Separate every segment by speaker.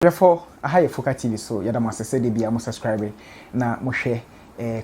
Speaker 1: Therefore, I have FOKA TV, so yada must say they be a subscribe na mo share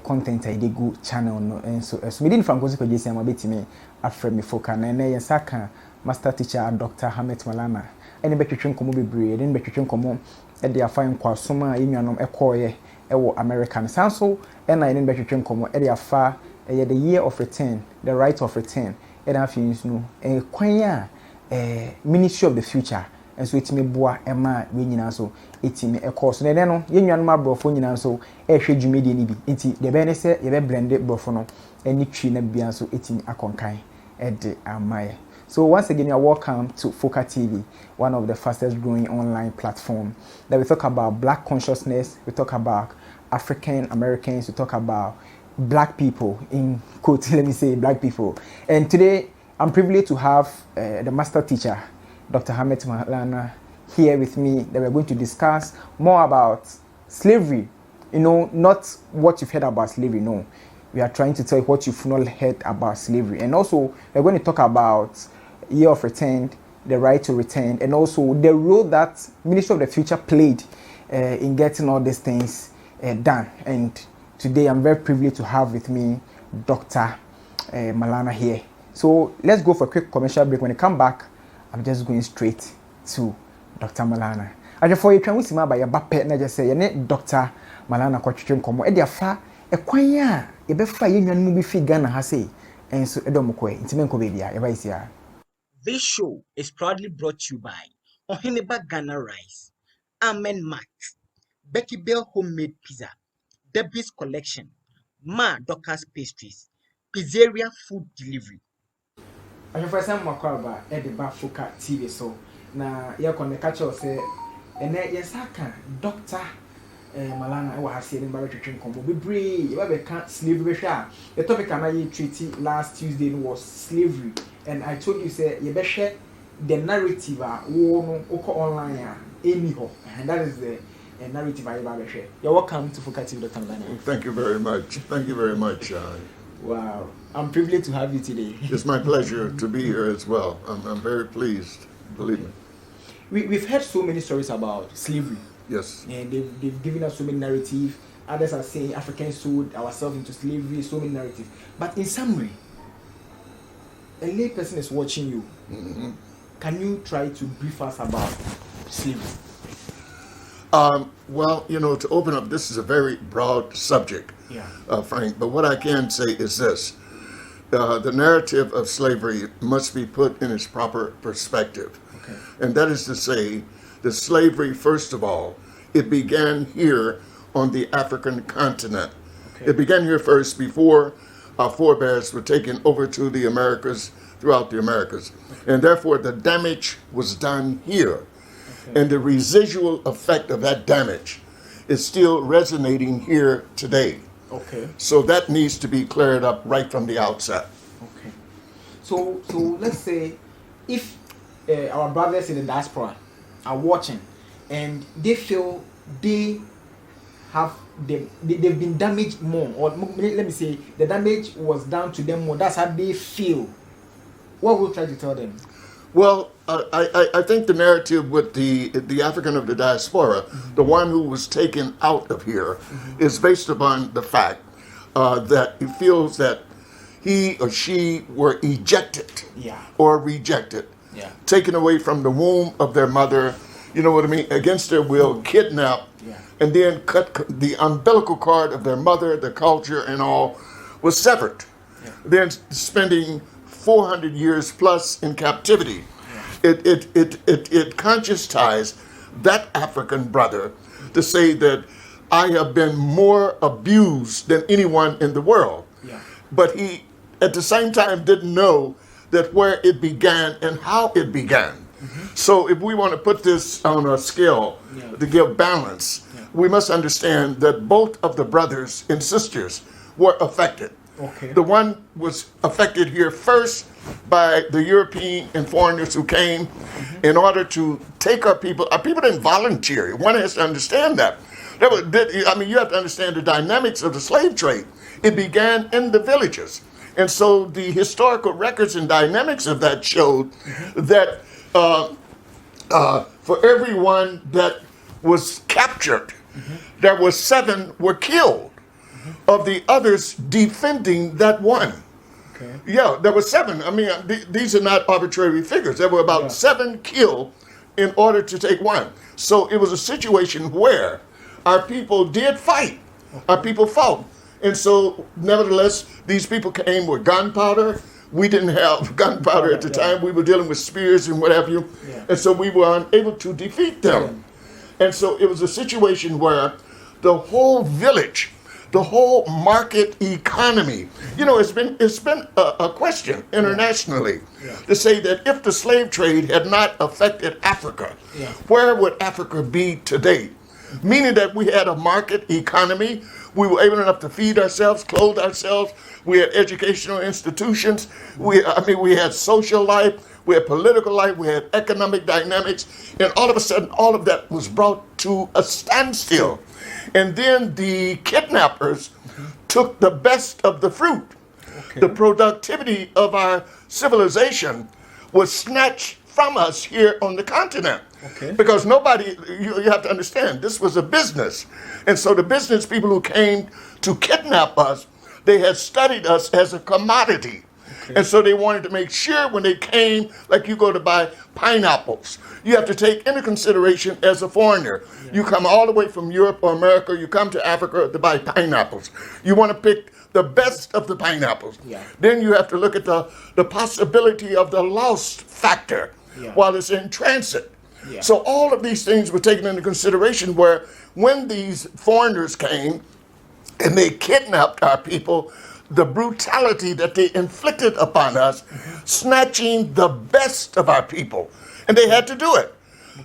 Speaker 1: content I dey go channel no and so me didn't from go to JC am beti me afre me FOKA na na yensaka master teacher Dr. Maulana any betwetwen komo bebre den betwetwen komo e dey afan kwasoma enuanom ekoye ewo American sanso and na any betwetwen komo e dey afa the year of return, the right of return e dey afin no kwan a ministry of the future and so itime boa ema we nyina so itime course no no yennuanom abrofo nyina so ehwe dwumedie ni bi nti de be ne se ye be blend brofo no eni twi na bia so itime akonkan de amaye. So once again, you're welcome to FOKA TV, one of the fastest growing online platform that we talk about black consciousness, we talk about African Americans, we talk about black people, in quote, let me say black people. And today I'm privileged to have the master teacher, Dr. Maulana, here with me, that we're going to discuss more about slavery. You know, not what you've heard about slavery, no. We are trying to tell you what you've not heard about slavery. And also, we're going to talk about year of return, the right to return, and also the role that Ministry of the Future played in getting all these things done. And today, I'm very privileged to have with me Dr. Maulana here. So let's go for a quick commercial break. When I come back, I'm just going straight to Dr. Maulana. And for you, can we see my bape? Na just say, "Yene Dr. Maulana kwatwetwe nkomo. E dia fa ekwan a ye be fa ye nwan mu bi fi Ghana ha sei. Enso edom ko e. Ntime nko be bia. Ye ba isi a."
Speaker 2: This show is proudly brought to you by Oheneba Ghana Rice, Amen Mat, Becky Bell Homemade Pizza, Debbie's Collection, Ma Docker's Pastries, Pizzeria Food Delivery.
Speaker 1: I first time makwaba e de ba FOKA TV so na ye kon the catch us say ene yesaka Dr. Maulana e wa hase ne ba twetwe nkomo bebre ye ba be ka slavery hwe a the topic na ye treat last Tuesday was slavery, and I told you say ye be hwe the narrative a wo no uko online a eni ho, and that is the narrative I ba be hwe. You're welcome to FOKA TV, Dr. Maulana.
Speaker 3: Thank you very much. Thank you very much.
Speaker 1: Wow, I'm privileged to have you today.
Speaker 3: It's my pleasure to be here as well. I'm very pleased, believe me.
Speaker 1: We've heard so many stories about slavery.
Speaker 3: Yes.
Speaker 1: And they've given us so many narratives. Others are saying Africans sold ourselves into slavery, so many narratives. But in summary, a lay person is watching you.
Speaker 3: Mm-hmm.
Speaker 1: Can you try to brief us about slavery?
Speaker 3: Well, you know, to open up, this is a very broad subject, Frank. But what I can say is this. The narrative of slavery must be put in its proper perspective.
Speaker 1: Okay.
Speaker 3: And that is to say that slavery, first of all, it began here on the African continent.
Speaker 1: Okay.
Speaker 3: It began here first before our forebears were taken over to the Americas, throughout the Americas. Okay. And therefore the damage was done here. Okay. And the residual effect of that damage is still resonating here today.
Speaker 1: Okay.
Speaker 3: So that needs to be cleared up right from the outset.
Speaker 1: Okay. So let's say if our brothers in the diaspora are watching and they feel they've been damaged more, or let me say the damage was done to them more, that's how they feel, what will you try to tell them?
Speaker 3: Well, I think the narrative with the African of the diaspora, mm-hmm. the one who was taken out of here, mm-hmm. is based upon the fact that he feels that he or she were ejected or rejected, taken away from the womb of their mother, you know what I mean, against their will, kidnapped, and then cut the umbilical cord of their mother, the culture and all, was severed. Then spending 400 years plus in captivity. It conscientized that African brother to say that I have been more abused than anyone in the world. But he, at the same time, didn't know that where it began and how it began. Mm-hmm. So if we want to put this on a scale to give balance, we must understand that both of the brothers and sisters were affected.
Speaker 1: Okay.
Speaker 3: The one was affected here first by the European and foreigners who came mm-hmm. in order to take our people. Our people didn't volunteer. One has to understand that. You have to understand the dynamics of the slave trade. It began in the villages. And so the historical records and dynamics of that showed mm-hmm. that for everyone that was captured, there were 7 were killed of the others defending that one.
Speaker 1: Okay.
Speaker 3: Yeah, there were 7. I mean, these are not arbitrary figures. There were about 7 killed in order to take one. So it was a situation where our people did fight. Our people fought. And so, nevertheless, these people came with gunpowder. We didn't have gunpowder at the time. We were dealing with spears and what have you. And so we were unable to defeat them. And so it was a situation where the whole village, the whole market economy, it's been a question internationally to say that if the slave trade had not affected Africa, where would Africa be today? Meaning that we had a market economy, we were able enough to feed ourselves, clothe ourselves, we had educational institutions, we had social life, we had political life, we had economic dynamics, and all of a sudden all of that was brought to a standstill. And then the kidnappers took the best of the fruit. The productivity of our civilization was snatched from us here on the continent. Because nobody, you have to understand, this was a business. And so the business people who came to kidnap us, they had studied us as a commodity. And so they wanted to make sure when they came, like you go to buy pineapples, you have to take into consideration as a foreigner. You come all the way from Europe or America, you come to Africa to buy pineapples. You want to pick the best of the pineapples. Then you have to look at the possibility of the lost factor while it's in transit. So all of these things were taken into consideration where when these foreigners came and they kidnapped our people, the brutality that they inflicted upon us, snatching the best of our people. And they had to do it.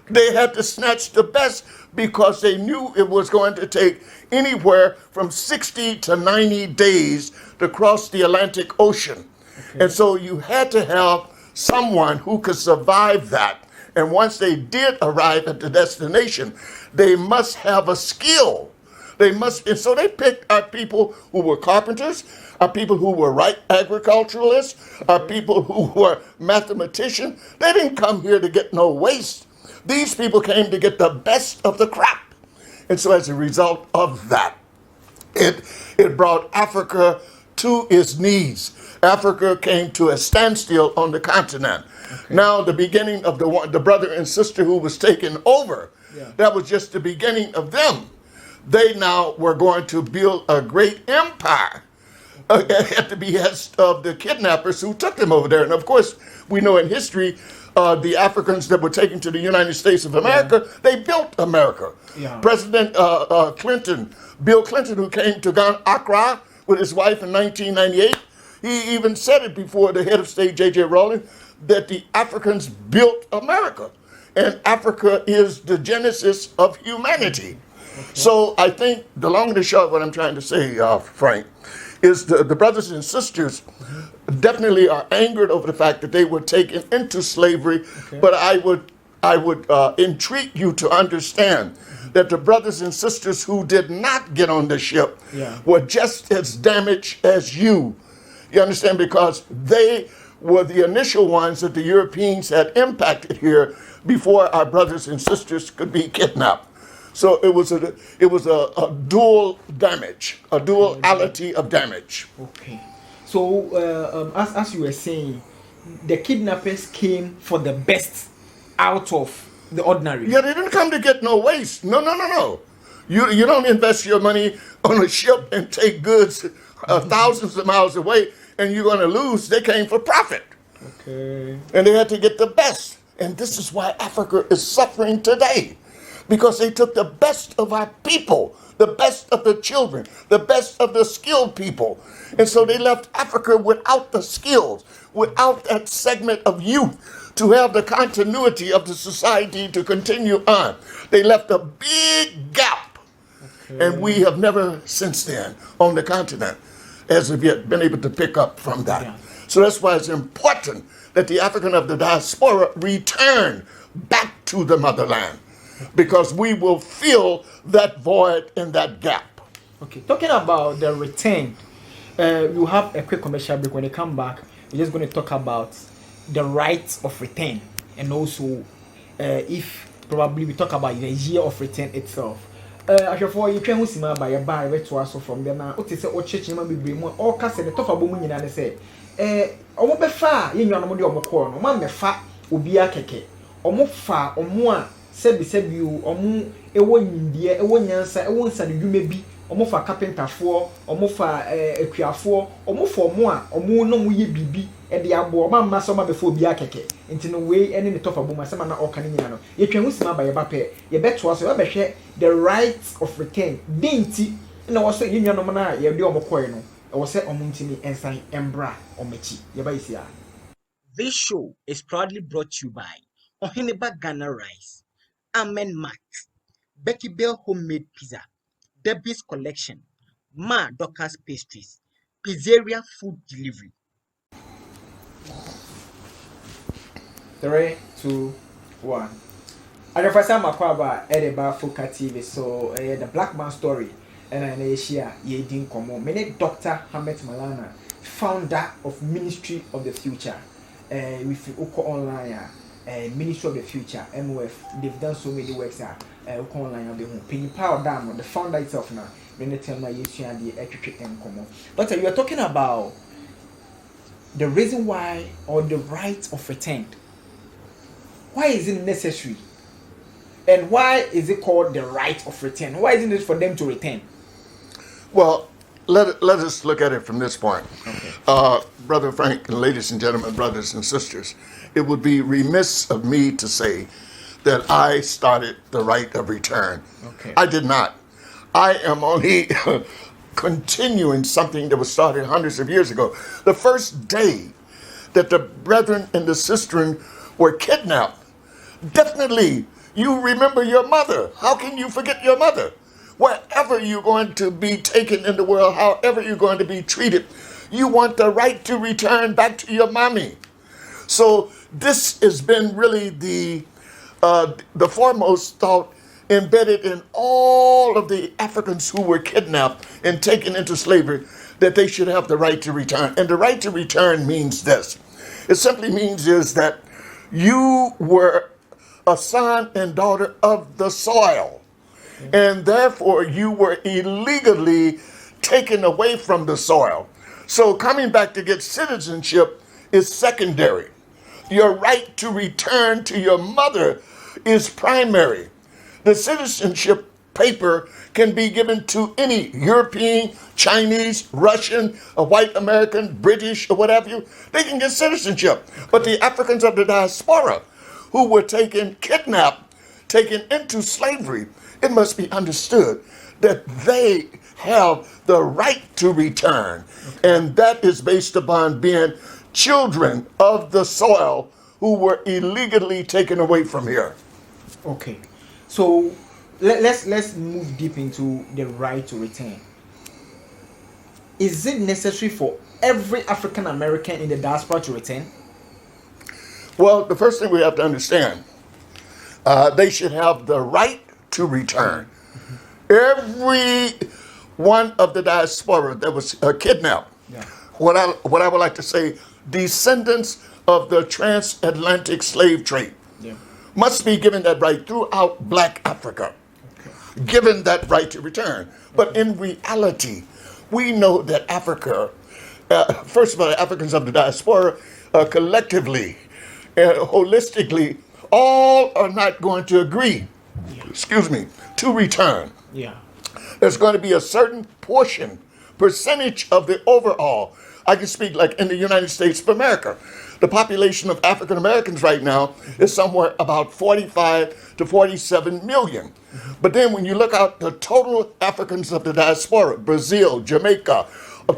Speaker 3: They had to snatch the best because they knew it was going to take anywhere from 60 to 90 days to cross the Atlantic Ocean. And so you had to have someone who could survive that. And once they did arrive at the destination, they must have a skill. And so they picked our people who were carpenters, our people who were agriculturalists, our people who were mathematicians. They didn't come here to get no waste. These people came to get the best of the crop. And so as a result of that, it brought Africa to its knees. Africa came to a standstill on the continent. Now the beginning of the brother and sister who was taken over, that was just the beginning of them. They now were going to build a great empire at the behest of the kidnappers who took them over there. And of course, we know in history, the Africans that were taken to the United States of America, they built America. President Clinton, Bill Clinton, who came to Accra with his wife in 1998, he even said it before the head of state, J.J. Rowling, that the Africans built America. And Africa is the genesis of humanity. So I think the long and the short, what I'm trying to say, Frank, is the brothers and sisters definitely are angered over the fact that they were taken into slavery. But I would entreat you to understand that the brothers and sisters who did not get on the ship were just as damaged as you. You understand? Because they were the initial ones that the Europeans had impacted here before our brothers and sisters could be kidnapped. So it was a dual damage, a duality of damage.
Speaker 1: So as you were saying, the kidnappers came for the best out of the ordinary.
Speaker 3: Yeah, they didn't come to get no waste. No. You don't invest your money on a ship and take goods thousands of miles away and you're going to lose. They came for profit. And they had to get the best. And this is why Africa is suffering today. Because they took the best of our people, the best of the children, the best of the skilled people. And so they left Africa without the skills, without that segment of youth to have the continuity of the society to continue on. They left a big gap. And we have never since then on the continent, as of yet, been able to pick up from that. So that's why it's important that the African of the diaspora return back to the motherland. Because we will fill that void and that gap.
Speaker 1: Talking about the return, you have a quick commercial break. When they come back, we're just going to talk about the rights of return and also if probably we talk about the year of return itself. Ahwefo you twa ho sima ba ye ba we to aso from there na o te se o cheche ma bebre mu o ka se ne tofa bomu nyina ne se omo be fa ye nyanom de omo ko no ma me fa obi akeke omo fa omo a sebi omo ewo nyindie ewo nyansa ewo nsane dwuma bi omo fa carpenterfo omo fa akuafo omo fa omo a omo no mo ye bibi e de abo omo ma so ma be fa obi akeke nti no we ene ne tofa bomu asema na o ka ne nyina no ye twa ho sima ba ye ba pe ye beto aso ye be hwe the right of return denti na wo so ye nyanom na ye de omo koe no e wo se omo ntimi ensan embra omachi ye ba isia.
Speaker 2: This show is proudly brought to you by Ohineba Ghana Rice, Amen Mat, Becky Bell Homemade Pizza, Debbie's Collection, Ma Docker's Pastries, Pizzeria Food Delivery.
Speaker 1: 3, 2, 1. Adefasa makwaba edeba FOKA TV so the black man story and I share ye din komo mene Dr. Maulana, founder of Ministry of the Future with Oko Online Ministry of the Future MOF. They've done so many works Oko Online be home Penny Power Dam the founder itself now mene tell my ye share the equity and komo. Doctor, you are talking about the reason why or the right of return. Why is it necessary? And why is it called the right of return? Why isn't it for them to return?
Speaker 3: Well, let us look at it from this point.
Speaker 1: Okay.
Speaker 3: Brother Frank and ladies and gentlemen, brothers and sisters, it would be remiss of me to say that I started the right of return.
Speaker 1: Okay.
Speaker 3: I did not. I am only continuing something that was started hundreds of years ago. The first day that the brethren and the sisters were kidnapped, definitely you remember your mother. How can you forget your mother? Wherever you're going to be taken in the world, however you're going to be treated, you want the right to return back to your mommy. So this has been really the foremost thought embedded in all of the Africans who were kidnapped and taken into slavery, that they should have the right to return. And the right to return means this. It simply means is that you were a son and daughter of the soil, and therefore you were illegally taken away from the soil. So coming back to get citizenship is secondary. Your right to return to your mother is primary. The citizenship paper can be given to any European, Chinese, Russian, a white American, British, or whatever you. They can get citizenship. But the Africans of the diaspora who were kidnapped, taken into slavery, it must be understood that they have the right to return. And that is based upon being children of the soil who were illegally taken away from here.
Speaker 1: Okay. So let's move deep into the right to return. Is it necessary for every African American in the diaspora to return?
Speaker 3: Well, the first thing we have to understand, they should have the right to return. Every one of the diaspora that was kidnapped, what I would like to say, descendants of the transatlantic slave trade, must be given that right throughout Black Africa, given that right to return. But in reality, we know that Africa, first of all, the Africans of the diaspora, collectively, holistically, all are not going to agree, to return. There's going to be a certain percentage of the overall. I can speak like in the United States of America. The population of African Americans right now is somewhere about 45 to 47 million. But then when you look at the total Africans of the diaspora, Brazil, Jamaica,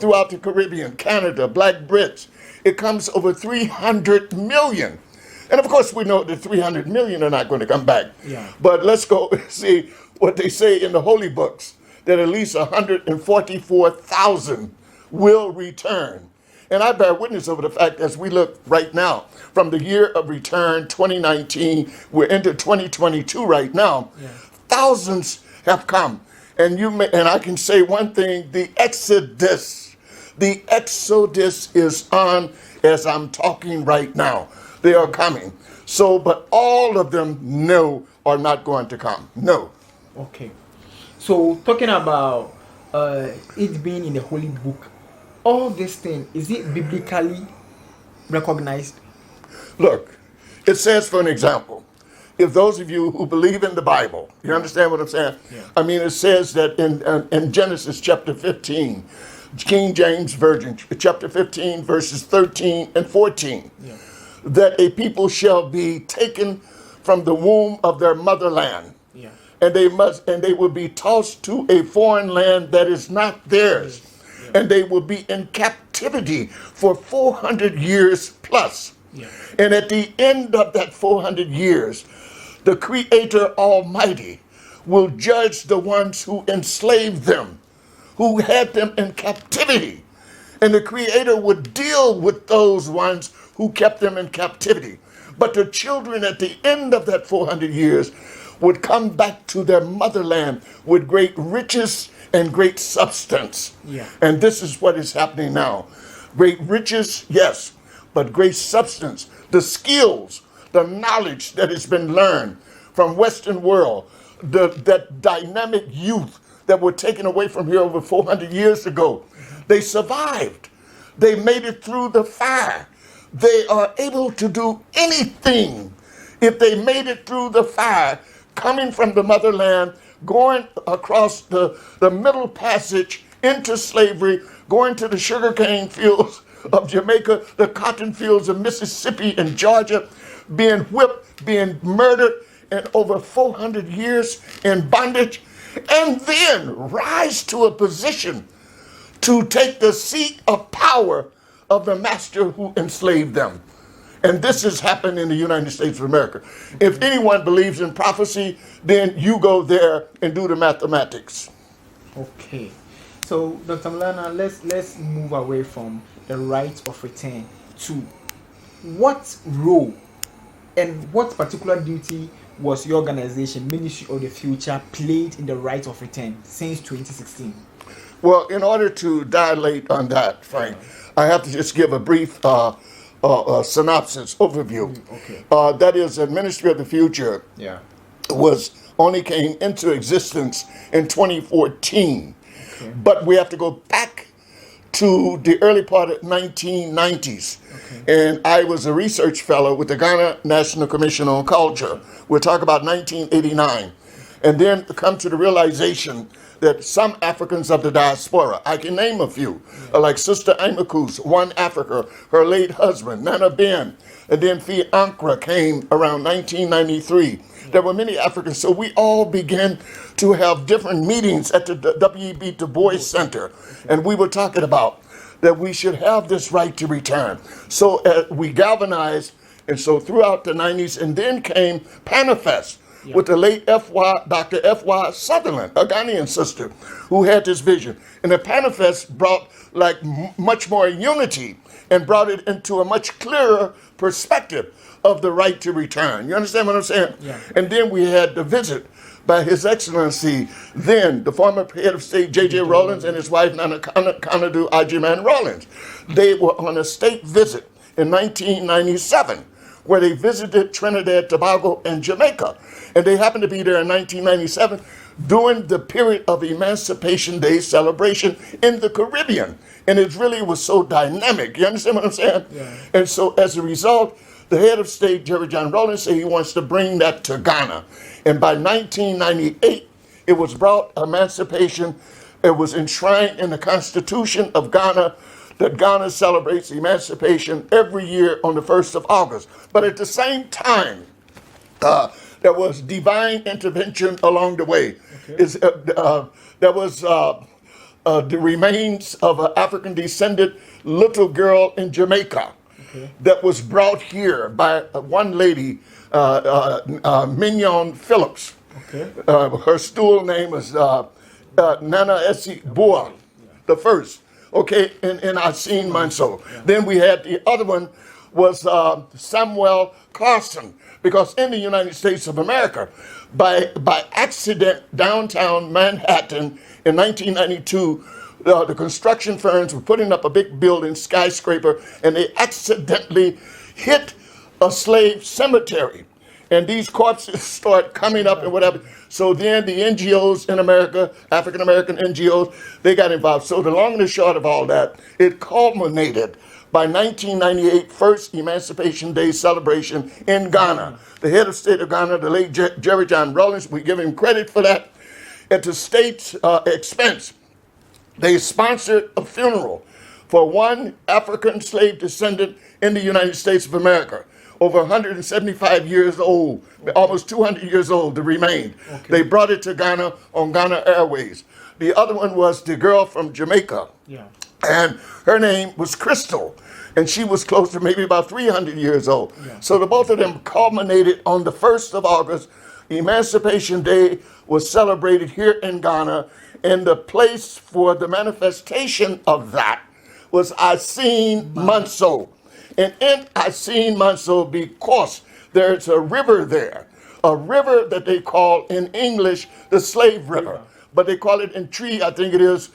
Speaker 3: throughout the Caribbean, Canada, Black Brits, it comes over 300 million. And of course we know that 300 million are not going to come back. But let's go see what they say in the holy books, that at least 144,000 will return. And I bear witness over the fact, as we look right now, from the year of return, 2019, we're into 2022 right now, thousands have come. And I can say one thing, the exodus is on as I'm talking right now. They are coming. So, but all of them know are not going to come. No.
Speaker 1: Okay. So talking about it being in the holy book, all this thing, is it biblically recognized?
Speaker 3: Look, it says, for an example, if those of you who believe in the Bible, you understand what I'm saying?
Speaker 1: Yeah.
Speaker 3: I mean, it says that in Genesis chapter 15, King James Version, chapter 15, verses 13 and 14,
Speaker 1: Yeah.
Speaker 3: that a people shall be taken from the womb of their motherland,
Speaker 1: Yeah.
Speaker 3: and they will be tossed to a foreign land that is not theirs, and they will be in captivity for 400 years plus.
Speaker 1: Yeah.
Speaker 3: And at the end of that 400 years, the Creator Almighty will judge the ones who enslaved them, who had them in captivity. And the Creator would deal with those ones who kept them in captivity. But the children at the end of that 400 years would come back to their motherland with great riches and great substance.
Speaker 1: Yeah.
Speaker 3: And this is what is happening now. Great riches, yes, but great substance. The skills, the knowledge that has been learned from Western world, that dynamic youth that were taken away from here over 400 years ago, they survived. They made it through the fire. They are able to do anything if they made it through the fire, coming from the motherland, going across the Middle Passage into slavery, going to the sugarcane fields of Jamaica, the cotton fields of Mississippi and Georgia, being whipped, being murdered, and over 400 years in bondage, and then rise to a position to take the seat of power of the master who enslaved them. And this has happened in the United States of America. If anyone believes in prophecy, then you go there and do the mathematics.
Speaker 1: Okay. So, Dr. Maulana, let's move away from the right of return to what role and what particular duty was your organization, Ministry of the Future, played in the right of return since 2016?
Speaker 3: Well, in order to dilate on that, Frank, I have to just give a brief synopsis, overview.
Speaker 1: Okay.
Speaker 3: That is, the Ministry of the Future
Speaker 1: Yeah.
Speaker 3: only came into existence in 2014.
Speaker 1: Okay.
Speaker 3: But we have to go back to the early part of 1990s. Okay. And I was a research fellow with the Ghana National Commission on Culture. We'll talk about 1989. And then come to the realization that some Africans of the diaspora, I can name a few, like Sister Imakus, One Africa, her late husband, Nana Ben, and then Fee Ankra came around 1993. There were many Africans, so we all began to have different meetings at the W.E.B. Du Bois Center, and we were talking about that we should have this right to return. So we galvanized, and so throughout the 90s, and then came Panifest, with the late Dr. F.Y. Sutherland, a Ghanaian sister, who had this vision. And the Panifest brought like much more unity and brought it into a much clearer perspective of the right to return. You understand what I'm saying?
Speaker 1: Yeah.
Speaker 3: And then we had the visit by His Excellency, then the former head of state, J.J. Rawlings, and his wife, Nana Kanadu Ajiman Rawlings. They were on a state visit in 1997, where they visited Trinidad, Tobago, and Jamaica. And they happened to be there in 1997 during the period of Emancipation Day celebration in the Caribbean. And it really was so dynamic. You understand what I'm saying?
Speaker 1: Yeah.
Speaker 3: And so as a result, the head of state, Jerry John Rawlings, said he wants to bring that to Ghana. And by 1998, it was brought emancipation. It was enshrined in the Constitution of Ghana that Ghana celebrates emancipation every year on the 1st of August. But at the same time, there was divine intervention along the way. Okay. There was the remains of an African descended little girl in Jamaica. Okay. That was brought here by one lady, Mignon Phillips. Okay. Her stool name was Nana Essie Boa, the first. Okay, and I seen Manso. Yeah. Then we had the other one was Samuel Carson, because in the United States of America, by accident, downtown Manhattan in 1992, the construction firms were putting up a big building, skyscraper, and they accidentally hit a slave cemetery. and these corpses start coming up and whatever. So then the NGOs in America, African American NGOs, they got involved. So the long and the short of all that, it culminated by 1998 first Emancipation Day celebration in Ghana. The head of state of Ghana, the late Jerry John Rawlings, we give him credit for that. At the state's expense, they sponsored a funeral for one African slave descendant in the United States of America, over 175 years old, almost 200 years old, to remain. Okay. They brought it to Ghana on Ghana Airways. The other one was the girl from Jamaica, and her name was Crystal, and she was close to maybe about 300 years old. So the both of them culminated on the 1st of August. Emancipation Day was celebrated here in Ghana, and the place for the manifestation of that was Asin Manso. And in Asin Manso, because there's a river there, a river that they call in English the Slave River, but they call it in Tree, I think it is,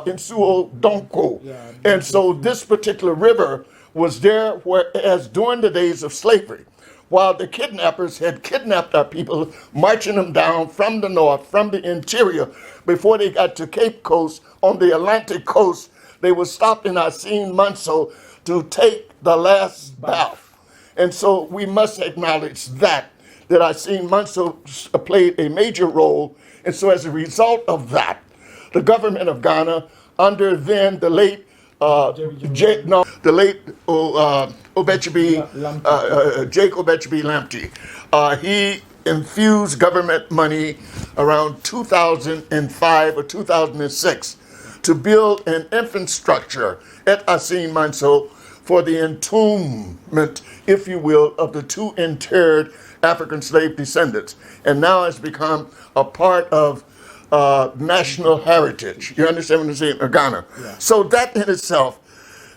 Speaker 3: in Suo Donko. And so this particular river was there, whereas during the days of slavery, while the kidnappers had kidnapped our people, marching them down from the north, from the interior, before they got to Cape Coast on the Atlantic coast, they would stop in Asin Manso to take the last bath. And so we must acknowledge that Asin Manso played a major role. And so as a result of that, the government of Ghana, under then the late Jake Obetchebi Lamptey, he infused government money around 2005 or 2006 to build an infrastructure at Asin Manso for the entombment, if you will, of the 2 interred African slave descendants. And now it's become a part of national heritage. You understand what I'm saying? Ghana. So that in itself,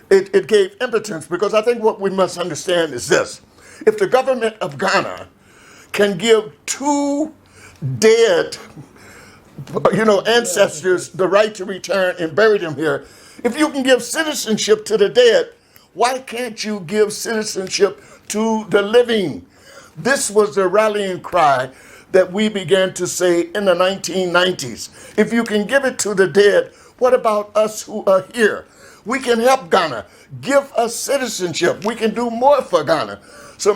Speaker 3: it gave impotence, because I think what we must understand is this. If the government of Ghana can give 2 dead ancestors the right to return and bury them here, if you can give citizenship to the dead, why can't you give citizenship to the living? This was the rallying cry that we began to say in the 1990s. If you can give it to the dead, what about us who are here? We can help Ghana. Give us citizenship. We can do more for Ghana. So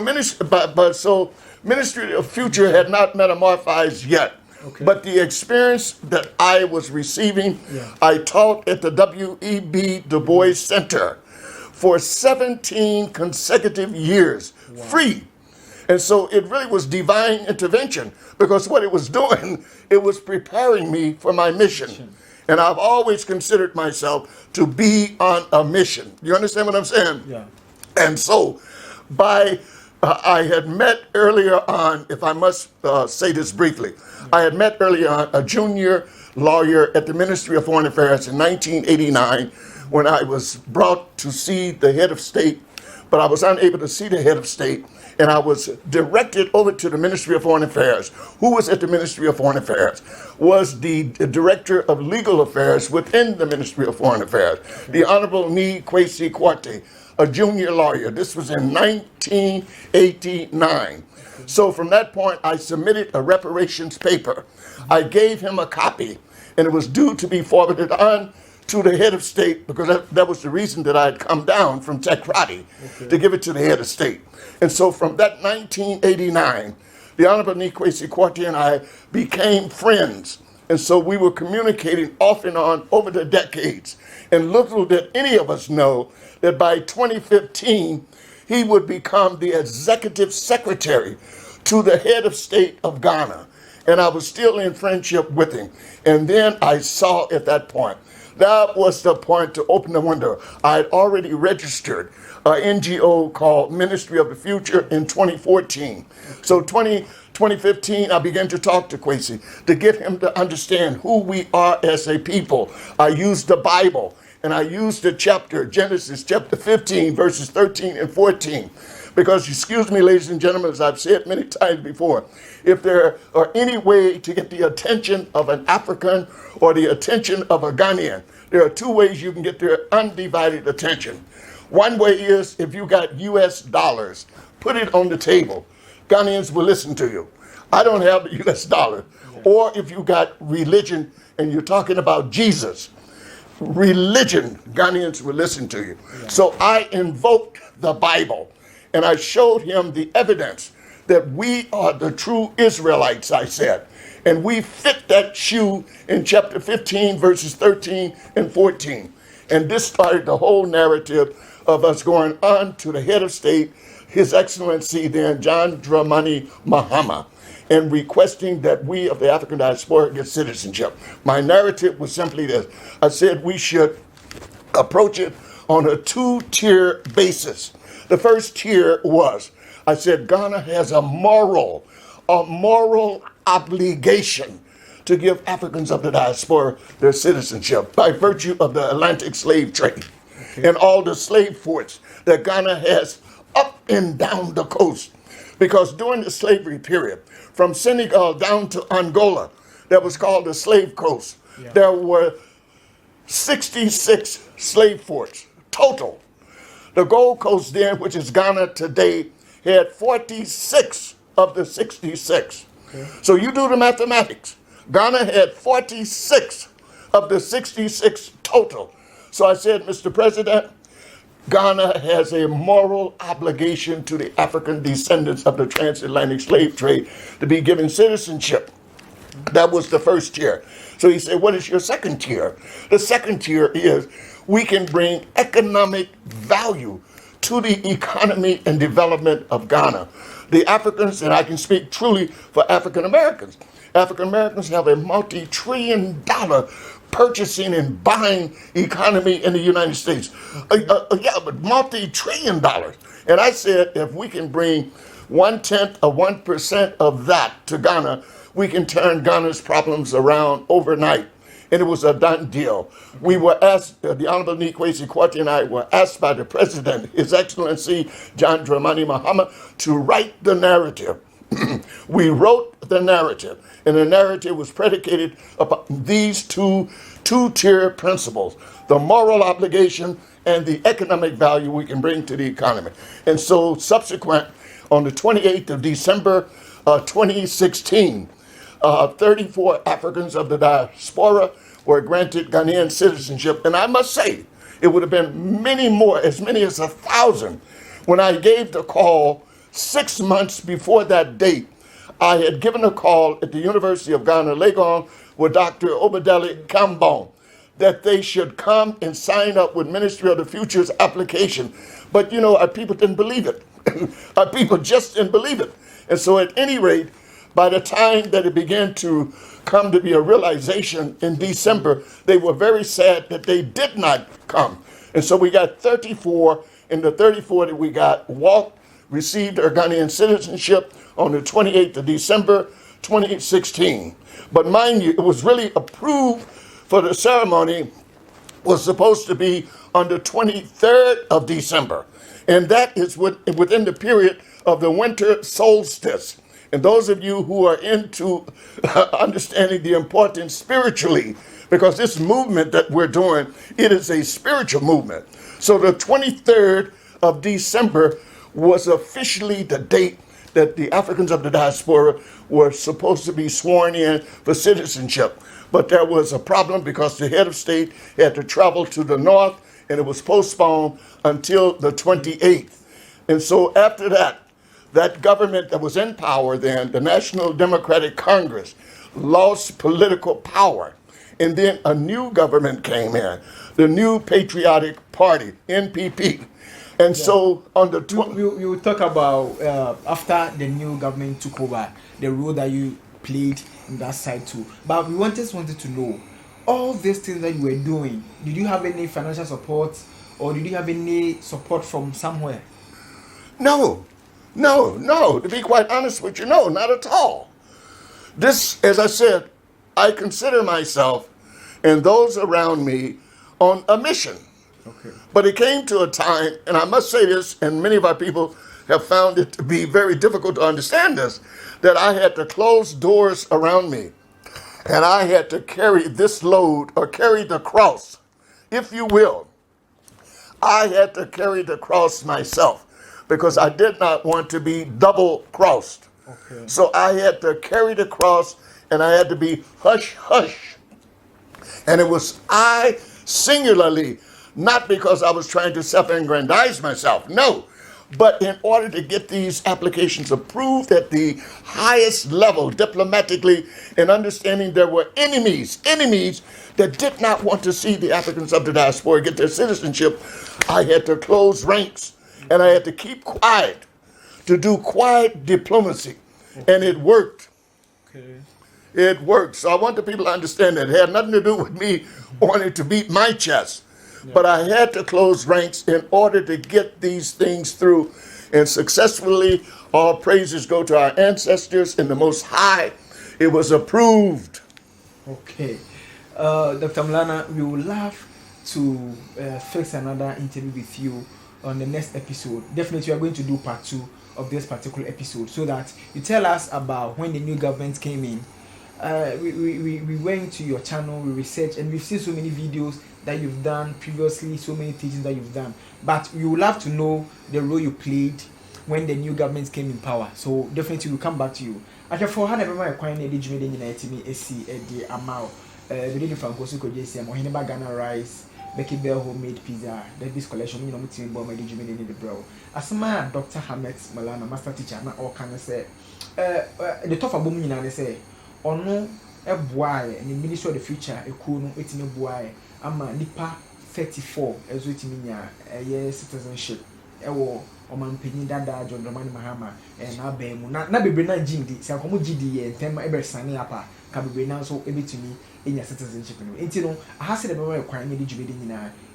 Speaker 3: Ministry of Future had not metamorphosed yet. Okay. But the experience that I was receiving, I taught at the W.E.B. Du Bois Center for 17 consecutive years, free. And so it really was divine intervention, because what it was doing, it was preparing me for my mission. And I've always considered myself to be on a mission. You understand what I'm saying? Yeah. And so I had met earlier on, if I must say this briefly, I had met earlier on a junior lawyer at the Ministry of Foreign Affairs in 1989 when I was brought to see the head of state, but I was unable to see the head of state, and I was directed over to the Ministry of Foreign Affairs. Who was at the Ministry of Foreign Affairs? Was the Director of Legal Affairs within the Ministry of Foreign Affairs, the Honorable Ni Kwesi Kwate, a junior lawyer. This was in 1989. So from that point, I submitted a reparations paper. I gave him a copy, and it was due to be forwarded on to the head of state, because that was the reason that I had come down from Tekrati to give it to the head of state. And so from that 1989, the Honorable Ni Kwesi Kwate and I became friends. And so we were communicating off and on over the decades. And little did any of us know that by 2015, he would become the executive secretary to the head of state of Ghana. And I was still in friendship with him. And then I saw at that point, that was the point to open the window. I had already registered an NGO called Ministry of the Future in 2014. So 2015, I began to talk to Kwesi to get him to understand who we are as a people. I used the Bible, and I used the chapter, Genesis chapter 15, verses 13 and 14. Because, excuse me, ladies and gentlemen, as I've said many times before, if there are any way to get the attention of an African or the attention of a Ghanaian, there are 2 ways you can get their undivided attention. One way is if you got US dollars, put it on the table. Ghanaians will listen to you. I don't have the US dollar. Or if you got religion and you're talking about Jesus, religion, Ghanaians will listen to you. So I invoked the Bible and I showed him the evidence that we are the true Israelites, I said. And we fit that shoe in chapter 15, verses 13 and 14. And this started the whole narrative of us going on to the head of state, His Excellency then John Dramani Mahama, and requesting that we of the African diaspora get citizenship. My narrative was simply this. I said we should approach it on a two-tier basis. The first tier was, I said Ghana has a moral obligation to give Africans of the diaspora their citizenship by virtue of the Atlantic slave trade and all the slave forts that Ghana has up and down the coast. Because during the slavery period, from Senegal down to Angola, that was called the slave coast, there were 66 slave forts total. The Gold Coast then, which is Ghana today, had 46 of the 66. So you do the mathematics. Ghana had 46 of the 66 total. So I said, Mr. President, Ghana has a moral obligation to the African descendants of the transatlantic slave trade to be given citizenship. That was the first tier. So he said, what is your second tier? The second tier is we can bring economic value to the economy and development of Ghana. The Africans, and I can speak truly for African Americans, African Americans have a multi-trillion-dollar purchasing and buying economy in the United States. But multi-trillion dollars. And I said, if we can bring 1/10 of 1% of that to Ghana, we can turn Ghana's problems around overnight. And it was a done deal. We were asked, the Honorable Nikwesi Kwati and I were asked by the President, His Excellency John Dramani Mahama, to write the narrative. We wrote the narrative, and the narrative was predicated upon these two-tier principles, the moral obligation and the economic value we can bring to the economy. And so subsequent, on the 28th of December 2016, 34 Africans of the diaspora were granted Ghanaian citizenship. And I must say, it would have been many more, as many as 1,000. When I gave the call 6 months before that date, I had given a call at the University of Ghana, Legon, with Dr. Obadele Kambon, that they should come and sign up with Ministry of the Future's application. But, you know, our people didn't believe it. Our people just didn't believe it. And so at any rate, by the time that it began to come to be a realization in December, they were very sad that they did not come. And so we got 34, and the 34 that we got received their Ghanaian citizenship on the 28th of December, 2016. But mind you, it was really approved for the ceremony was supposed to be on the 23rd of December. And that is within the period of the winter solstice. And those of you who are into understanding the importance spiritually, because this movement that we're doing, it is a spiritual movement. So the 23rd of December was officially the date that the Africans of the diaspora were supposed to be sworn in for citizenship. But there was a problem because the head of state had to travel to the north, and it was postponed until the 28th. And so after that, that government that was in power then, the National Democratic Congress, lost political power. And then a new government came in, the New Patriotic Party, NPP. And so on the...
Speaker 1: We will talk about, after the new government took over, the role that you played in that side too. But we just wanted to know, all these things that you were doing, did you have any financial support, or did you have any support from somewhere?
Speaker 3: No. To be quite honest with you, no, not at all. This, as I said, I consider myself and those around me on a mission.
Speaker 1: Okay.
Speaker 3: But it came to a time, and I must say this, and many of our people have found it to be very difficult to understand this, that I had to close doors around me. And I had to carry this load, or carry the cross, if you will. I had to carry the cross myself. because I did not want to be double crossed.
Speaker 1: Okay.
Speaker 3: So I had to carry the cross, and I had to be hush, hush. And it was I singularly, not because I was trying to self-aggrandize myself, no, but in order to get these applications approved at the highest level diplomatically, and understanding there were enemies that did not want to see the Africans of the diaspora get their citizenship, I had to close ranks, and I had to keep quiet, to do quiet diplomacy. And it worked.
Speaker 1: Okay.
Speaker 3: It worked. So I want the people to understand that it had nothing to do with me wanting to beat my chest. Yeah. But I had to close ranks in order to get these things through. And successfully, all praises go to our ancestors in the Most High. It was approved.
Speaker 1: Okay. Dr. Maulana, we would love to fix another interview with you on the next episode. Definitely, we are going to do part 2 of this particular episode, so that you tell us about when the new government came in. We went to your channel, we researched, and we've seen so many videos that you've done previously, so many teachings that you've done. But we would love to know the role you played when the new government came in power. So definitely we'll come back to you. After for how never my coin DrmaulanaDrmaulana AC the amount within the Francoso Kojesia, Mohineba Ghana rice, Becky Bell homemade pizza, Davis collection, you know, meeting by my DrmaulanaDrmaulana the bro. As my Dr. Hamet Maulana, master teacher, not all can say the top of boom in say, or no, a boy, and the Ministry of the Future, a cool, it's in a boy, ama nipa 34 as we mean a year citizenship. Ewo oman penny dada John Dramani Mahama and Abemu. Not be Brennan Jindi, Sakomo GD, and Tema Eber Sani Apa, can be now so able to me in your citizenship. And you know, I have said about acquiring the Jubilee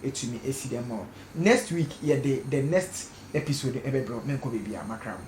Speaker 1: it to me, a see them more. Next week, yeah, the next episode ever brought Menko Baby, my crown.